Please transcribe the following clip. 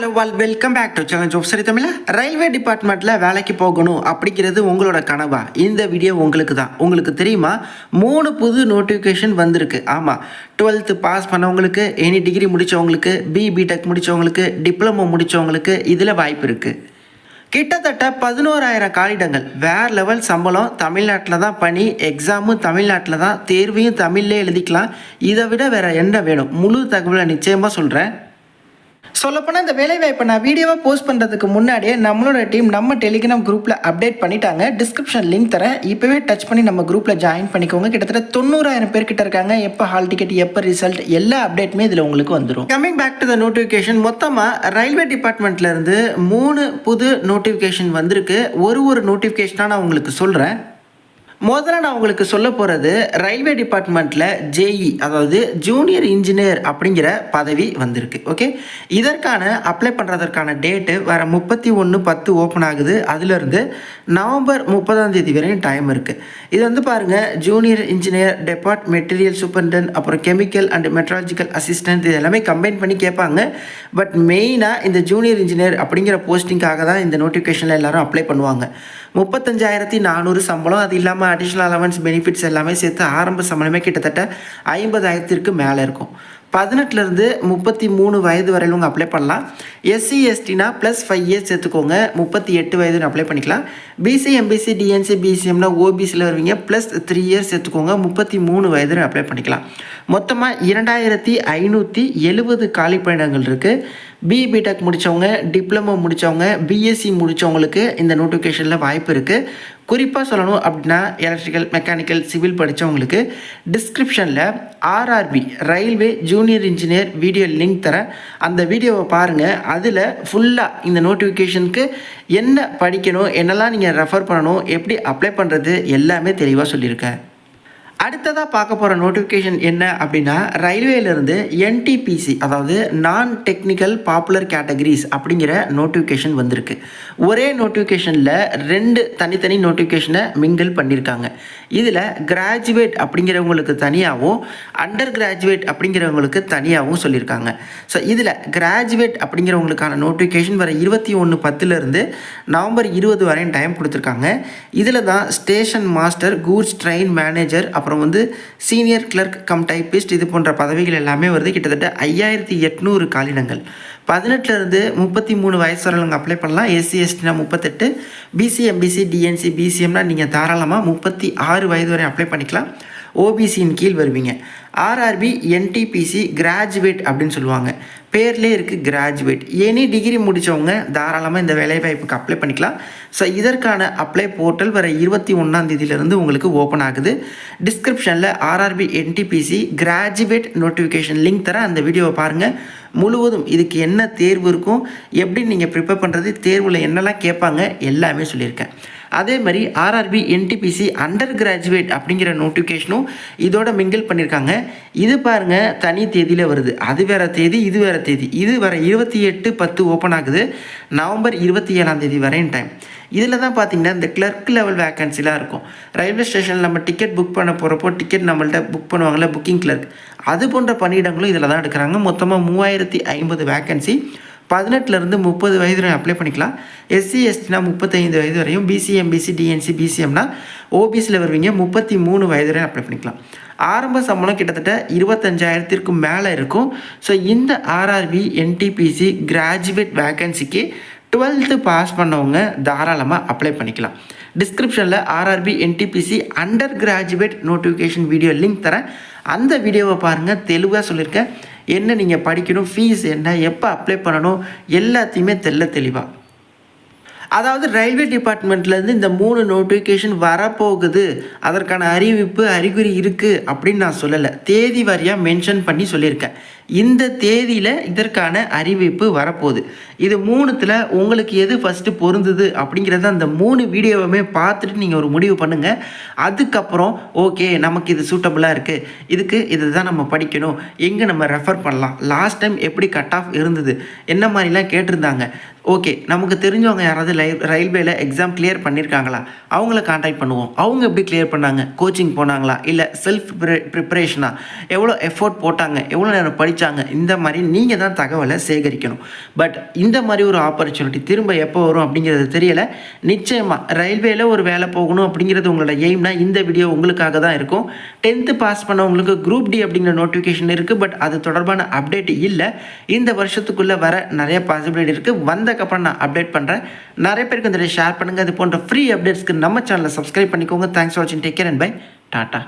Hello welcome back to challenge of சரி தமிழா. Railway டிபார்ட்மெண்ட்டில் வேலைக்கு போகணும் அப்படிங்கிறது உங்களோட கனவா? இந்த வீடியோ உங்களுக்கு தான். உங்களுக்கு தெரியுமா, 3 புது நோட்டிஃபிகேஷன் வந்திருக்கு. ஆமாம், 12th பாஸ் பண்ணவங்களுக்கு, எனி டிகிரி முடித்தவங்களுக்கு, பிடெக் முடித்தவங்களுக்கு, டிப்ளமோ முடித்தவங்களுக்கு இதில் வாய்ப்பு இருக்குது. கிட்டத்தட்ட 11,000 காலிடங்கள். வேறு லெவல் சம்பளம். தமிழ்நாட்டில் தான் பணி, எக்ஸாமும் தமிழ்நாட்டில் தான், தேர்வையும் தமிழ்லே எழுதிக்கலாம். இதை விட வேறு என்ன வேணும்? முழு தகவலை நிச்சயமாக சொல்கிறேன். சொல்லப்போனால் இந்த வேலைவாய்ப்பை நான் வீடியோவாக போஸ்ட் பண்ணுறதுக்கு முன்னாடியே நம்மளோட டீம் நம்ம டெலிகிராம் குரூப்பில் அப்டேட் பண்ணிட்டாங்க. டிஸ்கிரிப்ஷன் லிங்க் தரேன், இப்போவே டச் பண்ணி நம்ம குரூப்பில் ஜாயின் பண்ணிக்கோங்க. கிட்டத்தட்ட 90,000 பேர்கிட்ட இருக்காங்க. எப்போ ஹால் டிக்கெட், எப்போ ரிசல்ட், எல்லா அப்டேட்டுமே இதில் உங்களுக்கு வந்துடும். Coming back to the notification, மொத்தமாக ரயில்வே டிபார்ட்மெண்ட்லேருந்து 3 புது நோட்டிஃபிகேஷன் வந்திருக்கு. ஒரு நோட்டிஃபிகேஷனாக நான் உங்களுக்கு சொல்கிறேன். முதல்ல நான் உங்களுக்கு சொல்ல போகிறது, ரயில்வே டிபார்ட்மெண்ட்டில் ஜேஇ, அதாவது ஜூனியர் இன்ஜினியர் அப்படிங்கிற பதவி வந்திருக்கு. ஓகே, இதற்கான அப்ளை பண்ணுறதற்கான டேட்டு வர 31/10 ஓப்பன் ஆகுது. அதிலிருந்து நவம்பர் 30 வரையும் டைம் இருக்குது. இது வந்து பாருங்கள், ஜூனியர் இன்ஜினியர், டெபார்ட் மெட்டீரியல் சூப்பர்டென்ட், அப்புறம் கெமிக்கல் அண்ட் மெட்ராலஜிக்கல் அசிஸ்டன்ட், இது எல்லாமே கம்பைன் பண்ணி கேட்பாங்க. பட் மெயினாக இந்த ஜூனியர் இன்ஜினியர் அப்படிங்கிற போஸ்டிங்காக தான் இந்த நோட்டிஃபிகேஷனில் எல்லோரும் அப்ளை பண்ணுவாங்க. 35,400 சம்பளம். அது இல்லாமல் அடிஷ்னல் அலவன்ஸ், பெனிஃபிட்ஸ் எல்லாமே சேர்த்து ஆரம்ப சம்பளமே கிட்டத்தட்ட 50,000க்கு மேலே இருக்கும். 18லேருந்து 33 வயது வரையிலவங்க அப்ளை பண்ணலாம். எஸ்சி எஸ்டினா +5 இயர்ஸ் சேர்த்துக்கோங்க, 38 வயதுன்னு அப்ளை பண்ணிக்கலாம். பிசி எம்பிசி டிஎன்சி பிசிஎம்னா ஓபிசியில் வருவீங்க, +3 இயர்ஸ் சேர்த்துக்கோங்க, 33 வயதுன்னு அப்ளை பண்ணிக்கலாம். மொத்தமாக 2,570 காலி பணியிடங்கள் இருக்குது. பிடெக் முடித்தவங்க, டிப்ளமோ முடித்தவங்க, பிஎஸ்சி முடித்தவங்களுக்கு இந்த நோட்டிஃபிகேஷனில் வாய்ப்பு இருக்குது. குறிப்பாக சொல்லணும் அப்படின்னா, எலக்ட்ரிக்கல், மெக்கானிக்கல், சிவில் படித்தவங்களுக்கு டிஸ்கிரிப்ஷனில் RRB railway junior engineer video link தரேன். அந்த வீடியோவை பாருங்கள். அதில் ஃபுல்லாக இந்த நோட்டிஃபிகேஷனுக்கு என்ன படிக்கணும், என்னெல்லாம் நீங்கள் ரெஃபர் பண்ணணும், எப்படி அப்ளை பண்ணுறது எல்லாமே தெளிவாக சொல்லியிருக்கேன். அடுத்ததாக பார்க்க போகிற நோட்டிஃபிகேஷன் என்ன அப்படின்னா, ரயில்வேலேருந்து என்டிபிசி, அதாவது நான் டெக்னிக்கல் பாப்புலர் கேட்டகரிஸ் அப்படிங்கிற நோட்டிஃபிகேஷன் வந்திருக்கு. ஒரே நோட்டிஃபிகேஷனில் 2 தனித்தனி நோட்டிஃபிகேஷனை மிங்கிள் பண்ணியிருக்காங்க. இதில் கிராஜுவேட் அப்படிங்கிறவங்களுக்கு தனியாகவும், அண்டர் கிராஜுவேட் அப்படிங்கிறவங்களுக்கு தனியாகவும் சொல்லியிருக்காங்க. ஸோ இதில் கிராஜுவேட் அப்படிங்கிறவங்களுக்கான நோட்டிஃபிகேஷன் வர 21/10 நவம்பர் 20 வரையும் டைம் கொடுத்துருக்காங்க. இதில் தான் station master, goods train manager, அப்புறம் வந்து சீனியர் கிளர்க் கம் டைப்பிஸ்ட், இது போன்ற பதவிகள் எல்லாமே வருது. கிட்டத்தட்ட 5,800 காலிடங்கள். 18லேருந்து 33 வயசு வரவங்க அப்ளை பண்ணலாம். எஸ்சி எஸ்டினா 38, பிசி எம்பிசி டிஎன்சி பிசிஎம்னா நீங்கள் தாராளமாக 36 வயது வரை அப்ளை பண்ணிக்கலாம். ஓபிசியின் கீழ் வருவீங்க. ஆர்ஆர்பி என்டிபிசி கிராஜுவேட் அப்படின்னு சொல்லுவாங்க, பேர்லேயே இருக்குது கிராஜுவேட். எனி டிகிரி முடித்தவங்க தாராளமாக இந்த வேலைவாய்ப்புக்கு அப்ளை பண்ணிக்கலாம். ஸோ இதற்கான அப்ளை போர்ட்டல் வர 21 உங்களுக்கு ஓப்பன் ஆகுது. டிஸ்கிரிப்ஷனில் RRB NTPC graduate notification link தர, அந்த வீடியோவை பாருங்கள். முழுவதும் இதுக்கு என்ன தேர்வு இருக்கும், எப்படி நீங்கள் ப்ரிப்பேர் பண்ணுறது, தேர்வில் என்னெல்லாம் கேட்பாங்க எல்லாமே சொல்லியிருக்கேன். அதே மாதிரி ஆர்ஆர்பி என்டிபிசி அண்டர் கிராஜுவேட் அப்படிங்கிற நோட்டிஃபிகேஷனும் இதோட மிங்கிள் பண்ணியிருக்காங்க. இது பாருங்கள், தனி தேதியில் வருது. அது வேறு தேதி, இது வேறு தேதி. இது வர 28/10 ஓப்பன் ஆகுது. நவம்பர் 27 வரையும் டைம். இதில் தான் பார்த்தீங்கன்னா இந்த கிளர்க் லெவல் வேக்கன்சிலாம் இருக்கும். ரயில்வே ஸ்டேஷனில் நம்ம டிக்கெட் புக் பண்ண போகிறப்போ டிக்கெட் நம்மள்ட்ட புக் பண்ணுவாங்கள்ல, புக்கிங் கிளர்க், அது போன்ற பணியிடங்களும் இதில் தான் எடுக்கிறாங்க. மொத்தமாக 3,050 வேக்கன்சி. 18லேருந்து 30 வயது வரை அப்ளை பண்ணிக்கலாம். எஸ்சி எஸ்டினா 35 வயது வரையும், பிசி எம்பிசி டிஎன்சி பிசிஎம்னா ஓபிசியில் வருவீங்க, 33 வயது வரை அப்ளை பண்ணிக்கலாம். ஆரம்ப சம்பளம் கிட்டத்தட்ட 25,000க்கு மேலே இருக்கும். ஸோ இந்த ஆர்ஆர்பி என்டிபிசி கிராஜுவேட் வேக்கன்சிக்கு 12th பாஸ் பண்ணவங்க தாராளமாக அப்ளை பண்ணிக்கலாம். டிஸ்கிரிப்ஷனில் RRB NTPC under graduate notification video link தரேன். அந்த வீடியோவை பாருங்கள், தெளிவாக சொல்லியிருக்கேன். என்ன நீங்கள் படிக்கணும், ஃபீஸ் என்ன, எப்போ அப்ளை பண்ணணும், எல்லாத்தையுமே தெளிவாக. அதாவது ரயில்வே டிபார்ட்மெண்ட்லேருந்து இந்த 3 நோட்டிஃபிகேஷன் வரப்போகுது, அதற்கான அறிகுறி இருக்குது அப்படின்னு நான் சொல்லலை. தேதி வாரியாக மென்ஷன் பண்ணி சொல்லியிருக்கேன். இந்த தேதியில் இதற்கான அறிவிப்பு வரப்போகுது. இது 3த்தில் உங்களுக்கு எது ஃபஸ்ட்டு பொருந்துது அப்படிங்கிறத அந்த 3 வீடியோவுமே பார்த்துட்டு நீங்கள் ஒரு முடிவு பண்ணுங்கள். அதுக்கப்புறம் ஓகே, நமக்கு இது சூட்டபுளாக இருக்குது, இதுக்கு இது தான் நம்ம படிக்கணும், எங்கே நம்ம ரெஃபர் பண்ணலாம், லாஸ்ட் டைம் எப்படி கட் ஆஃப் இருந்தது, என்ன மாதிரிலாம் கேட்டிருந்தாங்க, ஓகே நமக்கு தெரிஞ்சவங்க யாராவது ரயில்வேல எக்ஸாம் கிளியர் பண்ணியிருக்காங்களா, அவங்கள காண்டாக்ட் பண்ணுவோம். அவங்க எப்படி கிளியர் பண்ணாங்க, கோச்சிங் போனாங்களா, இல்லை செல்ஃப் ப்ரிப்பரேஷனா, எவ்வளோ எஃபோர்ட் போட்டாங்க, எவ்வளோ நேரம் படித்தாங்க, இந்த மாதிரி நீங்கள் தான் தகவலை சேகரிக்கணும். பட் இந்த மாதிரி ஒரு ஆப்பர்ச்சுனிட்டி திரும்ப எப்போ வரும் அப்படிங்கிறது தெரியலை. நிச்சயமாக ரயில்வேல ஒரு வேலை போகணும் அப்படிங்கிறது உங்களோட எய்ம்னா இந்த வீடியோ உங்களுக்காக தான் இருக்கும். 10th பாஸ் பண்ணவங்களுக்கு குரூப் டி அப்படிங்கிற நோட்டிஃபிகேஷன் இருக்குது. பட் அது தொடர்பான அப்டேட் இல்லை. இந்த வருஷத்துக்குள்ளே வர நிறைய பாசிபிலிட்டி இருக்குது. வந்தக்கப்புறம் நான் அப்டேட் பண்ணுறேன். நிறைய பேருக்கு இந்த ஷேர் பண்ணுங்கள். இது போன்ற ஃப்ரீ அப்டேட்ஸ்க்கு நம்ம சேனலை சப்ஸ்கிரைப் பண்ணிக்கோங்க. தேங்க்ஸ் ஃபார் வாட்சிங். Take care and bye. Tata.